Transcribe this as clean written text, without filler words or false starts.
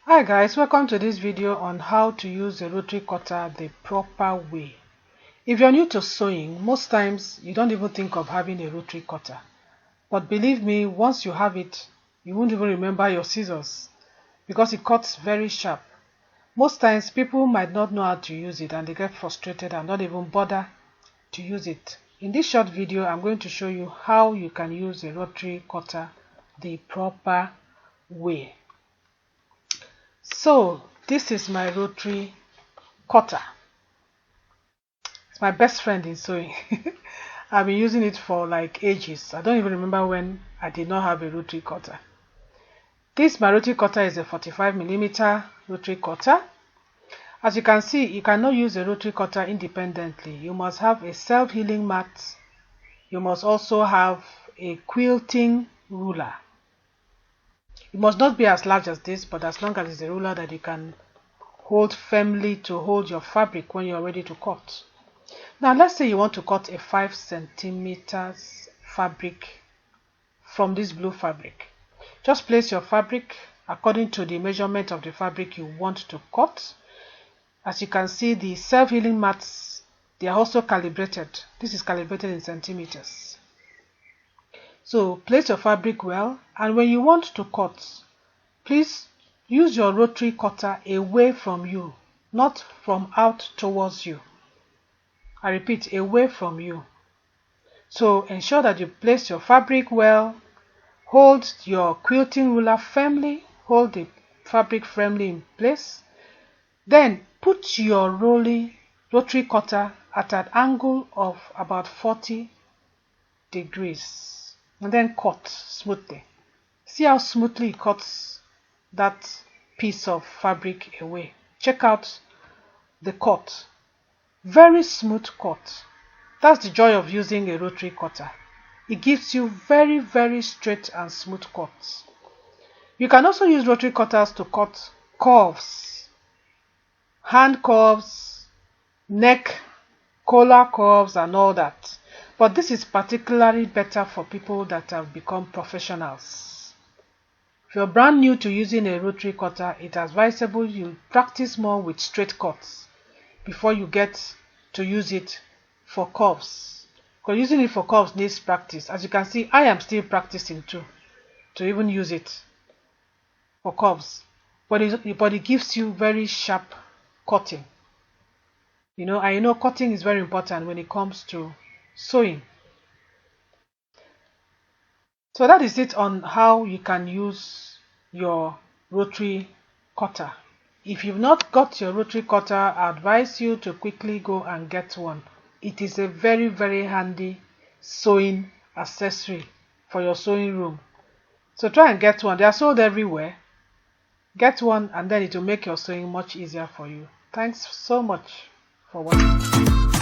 Hi guys, welcome to this video on how to use a rotary cutter the proper way. If you're new to sewing, most times you don't even think of having a rotary cutter. But believe me, once you have it, you won't even remember your scissors because it cuts very sharp. Most times people might not know how to use it and they get frustrated and not even bother to use it. In this short video, I'm going to show you how you can use a rotary cutter the proper way. So this is my rotary cutter. It's my best friend in sewing. I've been using it for like ages. I don't even remember when I did not have a rotary cutter. My rotary cutter is a 45mm rotary cutter. As you can see, you cannot use a rotary cutter independently. You must have a self-healing mat. You must also have a quilting ruler. It must not be as large as this, but as long as it's a ruler that you can hold firmly to hold your fabric when you're ready to cut. Now let's say you want to cut a 5 centimeters fabric from this blue fabric. Just place your fabric according to the measurement of the fabric you want to cut. As you can see, the self-healing mats, they are also calibrated. This is calibrated in centimeters. So place your fabric well, and when you want to cut, please use your rotary cutter away from you, not from out towards you. I repeat, away from you. So ensure that you place your fabric well, hold your quilting ruler firmly, hold the fabric firmly in place. Then put your rotary cutter at an angle of about 40 degrees and then cut smoothly. See how smoothly it cuts that piece of fabric away. Check out the cut. Very smooth cut. That's the joy of using a rotary cutter. It gives you very straight and smooth cuts. You can also use rotary cutters to cut curves, hand curves, neck, collar curves and all that. But this is particularly better for people that have become professionals. If you're brand new to using a rotary cutter, it's advisable you practice more with straight cuts before you get to use it for curves. Because using it for curves needs practice. As you can see, I am still practicing too to even use it for curves. But it gives you very sharp cutting. I know cutting is very important when it comes to sewing. So that is it on how you can use your rotary cutter. If you've not got your rotary cutter, I advise you to quickly go and get one. It is a very handy sewing accessory for your sewing room. So try and get one. They are sold everywhere. Get one and then it will make your sewing much easier for you. Thanks so much for watching.